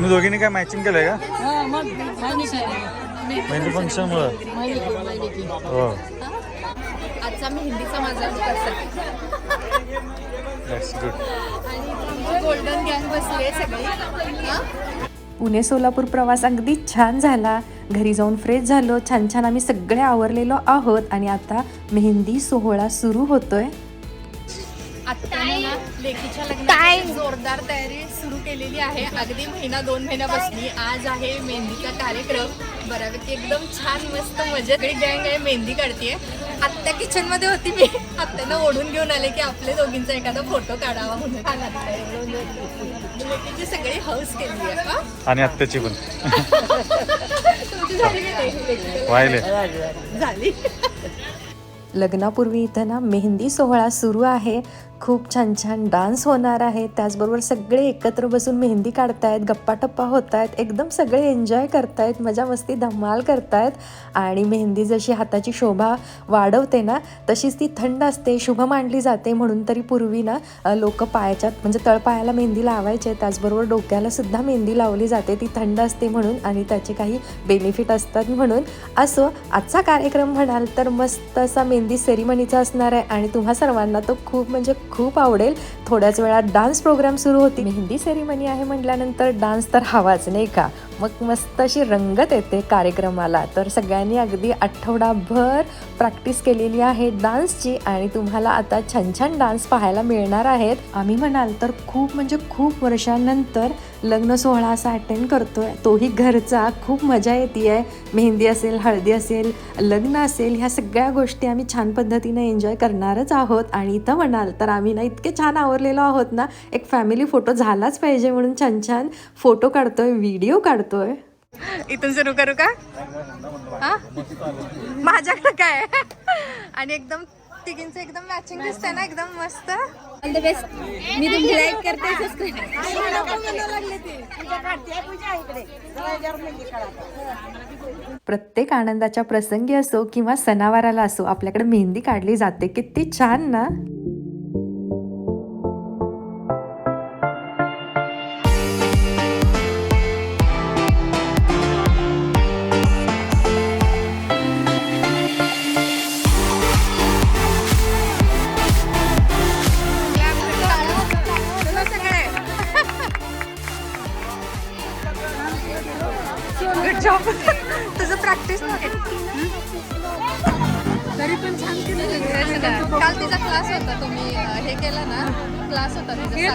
तुम्ही दोघींनी काय मॅचिंग केलंय का हा मग मेहंदी फंक्शन मुळे हो आजचा मेहंदीचा माझा दॅट्स गुड आणि गोल्डन गँग बसली आहे सगळी. पुणे सोलापूर प्रवास अगदी छान झाला. घरी जाऊन फ्रेश झालो, छान छान आम्ही सगळे आवरलेलो आहोत आणि आता मेहंदी सोहळा सुरू होतोय. आत्ताने ना लेकीच्या लग्नाची जोरदार तयारी सुरू केलेली आहे. अगदी महिना 2 महिन्यापासून आज आहे मेहंदीचा कार्यक्रम. बऱ्यापैकी एकदम छान मस्त मजेत गँग आहे, मेहंदी काढतीये. आत्या किचन मध्ये होती, मी आत्यानं ओढून घेऊन आले की आपले दोघींचा एखादा फोटो काढावा म्हणून. लेकीची सगळी हौस केली आहे का आणि आत्याची पण तुमची झाली की नाही? वाहिले झाली. लग्नापूर्वी इथं ना मेहंदी सोहळा सुरू आहे. खूप छान छान डान्स होणार आहे. त्याचबरोबर सगळे एकत्र बसून मेहंदी काढतायत, गप्पाटप्पा होत आहेत, एकदम सगळे एन्जॉय करतायत, मजा मस्ती धमाल करतायत. आणि मेहंदी जशी हाताची शोभा वाढवते ना तशीच ती थंड असते, शुभ मानली जाते. म्हणून तरी पूर्वी ना लोक पायाच्यात म्हणजे तळपायाला मेहंदी लावायचे. त्याचबरोबर डोक्याला सुद्धा मेहंदी लावली जाते, ती थंड असते म्हणून आणि त्याचे काही बेनिफिट असतात म्हणून. असो आजचा कार्यक्रम म्हणाल तर मस्त असा मेहंदी सेरिमनीचा असणार आहे आणि तुम्हा सर्वांना तो खूप म्हणजे खूप आवडेल. थोड्याच वेळात डान्स प्रोग्राम सुरू होती. मेहंदी सेरिमनी आहे म्हटल्यानंतर डान्स तर हवाच नाही का. मग मस्त अशी रंगत येते कार्यक्रमाला. तर सगळ्यांनी अगदी आठवडाभर प्रॅक्टिस केलेली आहे डान्सची आणि तुम्हाला आता छान छान डान्स पाहायला मिळणार आहेत. आम्ही म्हणाल तर खूप म्हणजे खूप वर्षांनंतर लग्न सोहळा असा अटेंड करतोय, तोही घरचा. खूप मजा येते आहे. मेहंदी असेल, हळदी असेल, लग्न असेल, ह्या सगळ्या गोष्टी आम्ही छान पद्धतीने एन्जॉय करणारच आहोत. आणि इथं म्हणाल तर आम्ही ना इतके छान आवरलेलो आहोत ना, एक फॅमिली फोटो झालाच पाहिजे म्हणून छान छान फोटो काढतोय, व्हिडिओ काढतोय. इथून सुरू करू का? हा माझ्याकडे काय आणि एकदम तिघींचं एकदम मॅचिंग दिसतंय ना, एकदम मस्त. All the best. मी तुम्ही लाईक करते, प्रत्येक आनंदाच्या प्रसंगी असो किंवा सणावाराला असो आपल्याकडे मेहंदी काढली जाते. किती छान ना. Good job. तुझं प्रॅक्टिस तरी पण छान केलं. काल तिचा क्लास होता, तुम्ही हे केला ना, क्लास होता तिचा.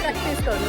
प्रॅक्टिस करू.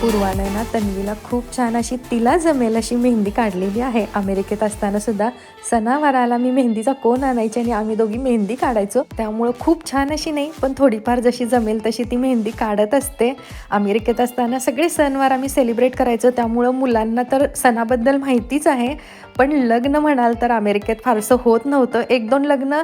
पूर्वाने ना तन्वीला खूप छान अशी तिला जमेल अशी मेहंदी काढलेली आहे. अमेरिकेत असताना सुद्धा सणावाराला मी मेहंदीचा कोन आणायचे आणि आम्ही दोघी मेहंदी काढायचो. त्यामुळं खूप छान अशी नाही पण थोडीफार जशी जमेल तशी ती मेहंदी काढत असते. अमेरिकेत असताना सगळे सणवार आम्ही सेलिब्रेट करायचो, त्यामुळं मुलांना तर सणाबद्दल माहितीच आहे. पण लग्न म्हणाल तर अमेरिकेत फारसं होत नव्हतं. 1-2 लग्न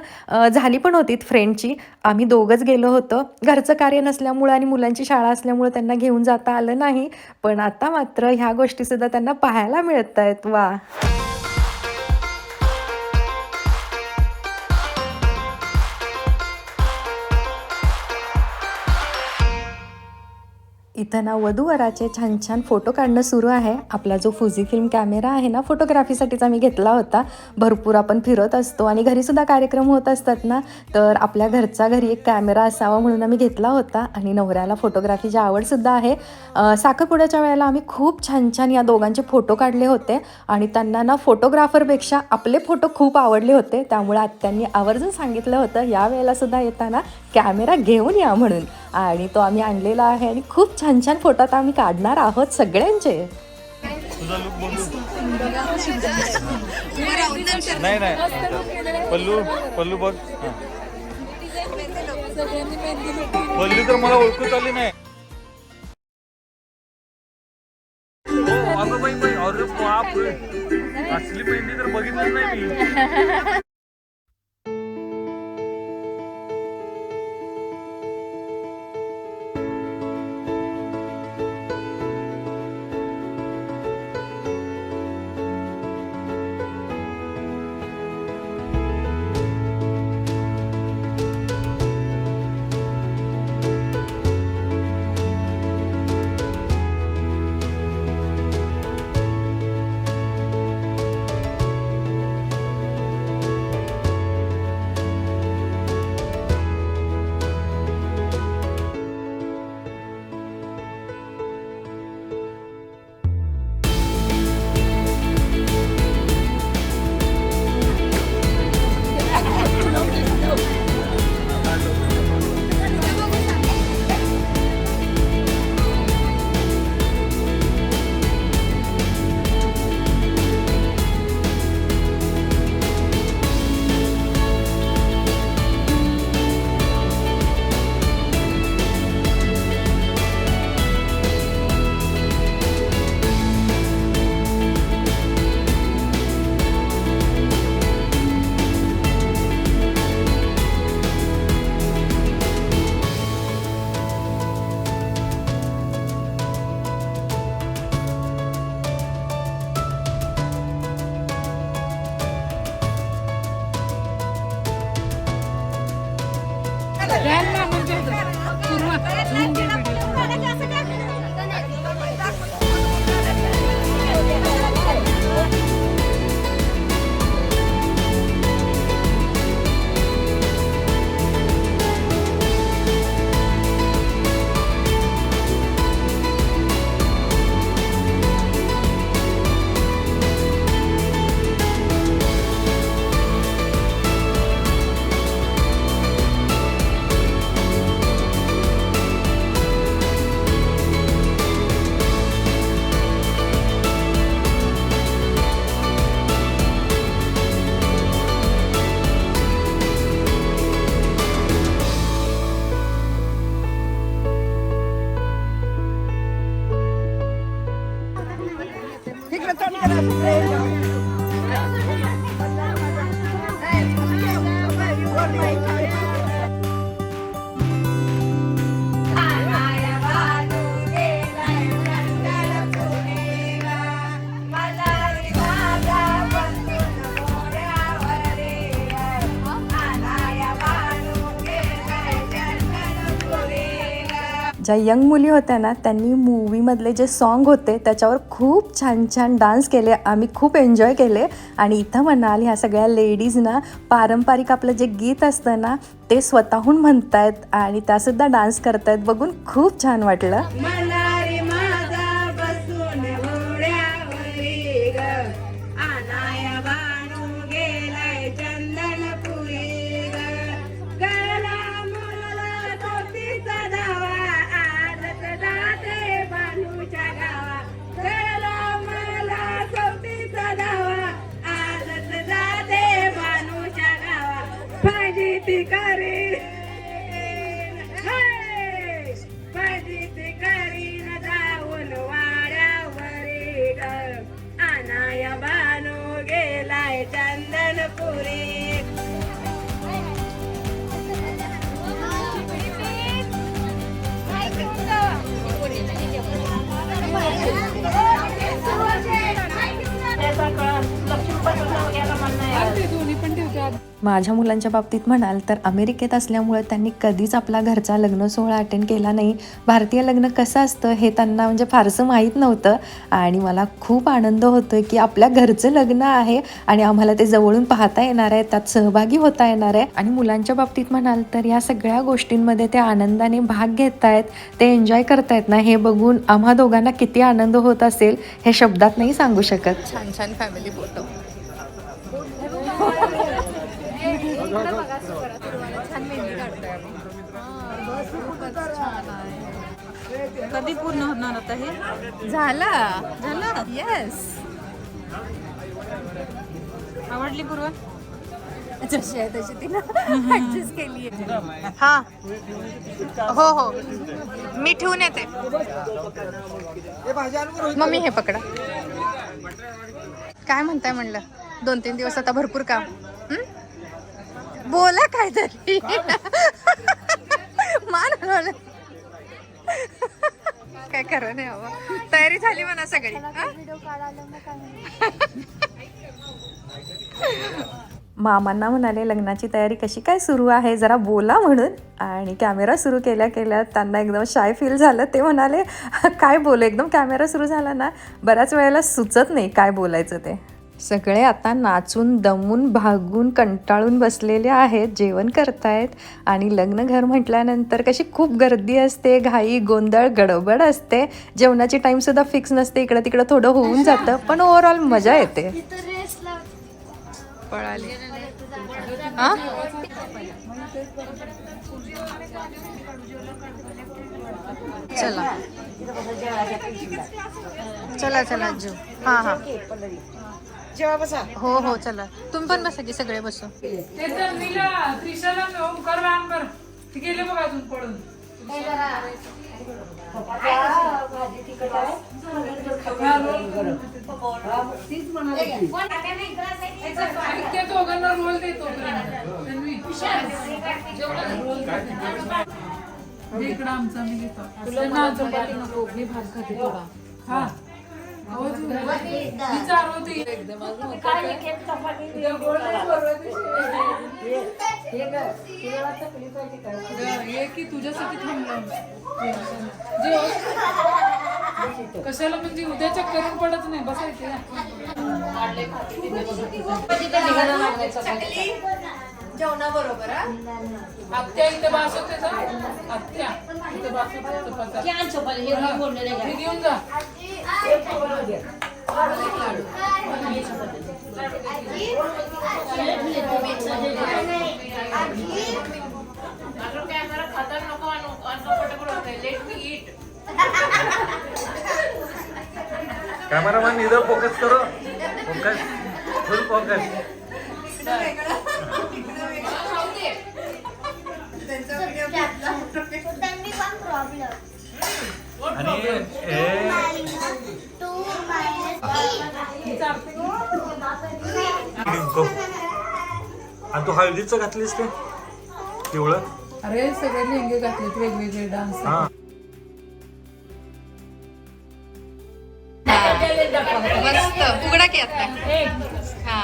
झाली पण होती फ्रेंडची. आम्ही दोघंच गेलो होतो. घरचं कार्य नसल्यामुळं आणि मुलांची शाळा असल्यामुळं त्यांना घेऊन जाता आलं नाही. पण आता मात्र ह्या गोष्टीसुद्धा त्यांना पाहायला मिळत आहेत. वा. इथं ना वधूवराचे छान छान फोटो काढणं सुरू आहे. आपला जो फुजी फिल्म कॅमेरा आहे ना, फोटोग्राफीसाठीचा मी घेतला होता. भरपूर आपण फिरत असतो आणि घरीसुद्धा कार्यक्रम होत असतात ना, तर आपल्या घरचा घरी एक कॅमेरा असावा म्हणून आम्ही घेतला होता. आणि नवऱ्याला फोटोग्राफीची आवडसुद्धा आहे. साखरपुड्याच्या वेळेला आम्ही खूप छान छान या दोघांचे फोटो काढले होते आणि त्यांना ना फोटोग्राफरपेक्षा आपले फोटो खूप आवडले होते. त्यामुळे आत्यांनी आवर्जून सांगितलं होतं यावेळेलासुद्धा येताना कॅमेरा घेऊन या म्हणून, आणि तो आम्ही आणलेला आहे आणि खूप छान छान फोटो आता आम्ही काढणार आहोत सगळ्यांचे. तुझा लुक बघू. नाही नाही पल्लू पल्लू बघ. पल्लू तर मला ओळखूच आली नाही. अगं बाई बाई, अरे बाप रे, असली मेहंदी तर बघितली नाही मी. ज्या यंग मुली होत्या ना, त्यांनी मूवीमधले जे सॉन्ग होते त्याच्यावर खूप छान छान डान्स केले. आम्ही खूप एन्जॉय केले. आणि इथं म्हणाल ह्या सगळ्या लेडीज ना पारंपरिक आपलं जे गीत असतं ना ते स्वतःहून म्हणतायत आणि त्यासुद्धा डान्स करतायत. बघून खूप छान वाटलं. दोन्ही पण ठेवतो माझ्या मुलांच्या बाबतीत म्हणाल तर अमेरिकेत असल्यामुळे त्यांनी कधीच आपला घरचा लग्न सोहळा अटेंड केला नाही. भारतीय लग्न कसं असतं हे त्यांना म्हणजे फारसं माहीत नव्हतं आणि मला खूप आनंद होतोय की आपल्या घरचं लग्न आहे आणि आम्हाला ते जवळून पाहता येणार आहे, त्यात सहभागी होता येणार आहे. आणि मुलांच्या बाबतीत म्हणाल तर या सगळ्या गोष्टींमध्ये ते आनंदाने भाग घेत आहेत, ते एन्जॉय करतायत ना, हे बघून आम्हा दोघांना किती आनंद होत असेल हे शब्दात नाही सांगू शकत. छान छान फॅमिली फोटो. छान मेहंदी काढतोय आम्ही. कधी पूर्ण होणार आता हे? झालं येस. आवडली पूर्वा? जशी आहे तशी तिनं ऍडजस्ट केली आहे. हा हो हो मी ठेवून येते. मम्मी हे पकडा. काय म्हणताय म्हणलं? 2-3 दिवस आता भरपूर काम. बोला काहीतरी. मान हलवलं. काय खरं नाही हवं. तयारी झाली म्हणा सगळी. मामांना म्हणाले लग्नाची तयारी कशी काय सुरू आहे, जरा बोला म्हणून. आणि कॅमेरा सुरू केल्या केल्या त्यांना एकदम शाय फील झालं. ते म्हणाले काय बोलू. एकदम कॅमेरा सुरू झाला ना, बऱ्याच वेळेला सुचत नाही काय बोलायचं ते. सगळे आता नाचून दमून भागून कंटाळून बसलेले आहेत, जेवण करतायत. आणि लग्न घर म्हटल्यानंतर कशी खूप गर्दी असते, घाई गोंधळ गडबड असते, जेवणाची टाईमसुद्धा फिक्स नसते, इकडं तिकडं थोडं होऊन जातं, पण ओव्हरऑल मजा येते. पळाली. चला चला चला जीव. हा हा हो हो चला. तुम्ही पण बसा की सगळे बसू. तुझ्यासाठी कशाला म्हणजे उद्या चक्कर पडत नाही बसायचे. जेवणा बरोबर. आत्या इथे बास होते जा. आत्या इथे बास होते. घेऊन जा. कॅमेरामॅन इधर फोकस करो. फोकस फुल फोकस. आणि तू हळदीचं घातलीस ते पिवळं. अरे सगळे लेंगे घातलेत वेगवेगळे डान्स. मस्त उघडा की आता. हा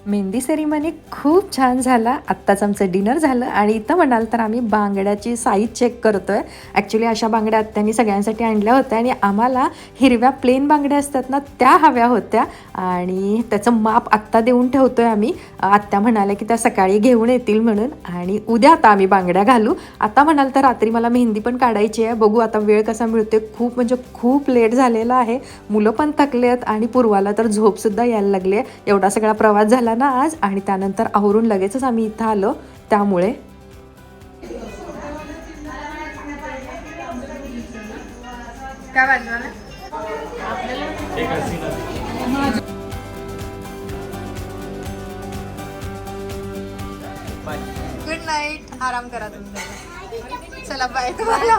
मेहंदी सेरेमनी खूप छान झाला. आत्ताच आमचं डिनर झालं आणि इथं म्हणाल तर आम्ही बांगड्याची साईज चेक करतोय. ॲक्च्युली अशा बांगड्या आत्यानी सगळ्यांसाठी आणल्या होत्या आणि आम्हाला हिरव्या प्लेन बांगड्या असतात ना त्या हव्या होत्या आणि त्याचं माप आत्ता देऊन ठेवतोय आम्ही. आत्या म्हणाल्या की त्या सकाळी घेऊन येतील म्हणून आणि उद्या आता आम्ही बांगड्या घालू. आता म्हणाल तर रात्री मला मेहंदी पण काढायची आहे. बघू आता वेळ कसा मिळतोय. खूप म्हणजे खूप लेट झालेला आहे. मुलं पण थकले आहेत आणि पूर्वाला तर झोपसुद्धा यायला लागली आहे. एवढा सगळा प्रवास झाला ना आज आणि त्यानंतर आवरून लगेचच आम्ही इथं आलो. त्यामुळे काय वाजलं ना. Good night. आराम करा तुम्ही. चला बाय तुम्हाला.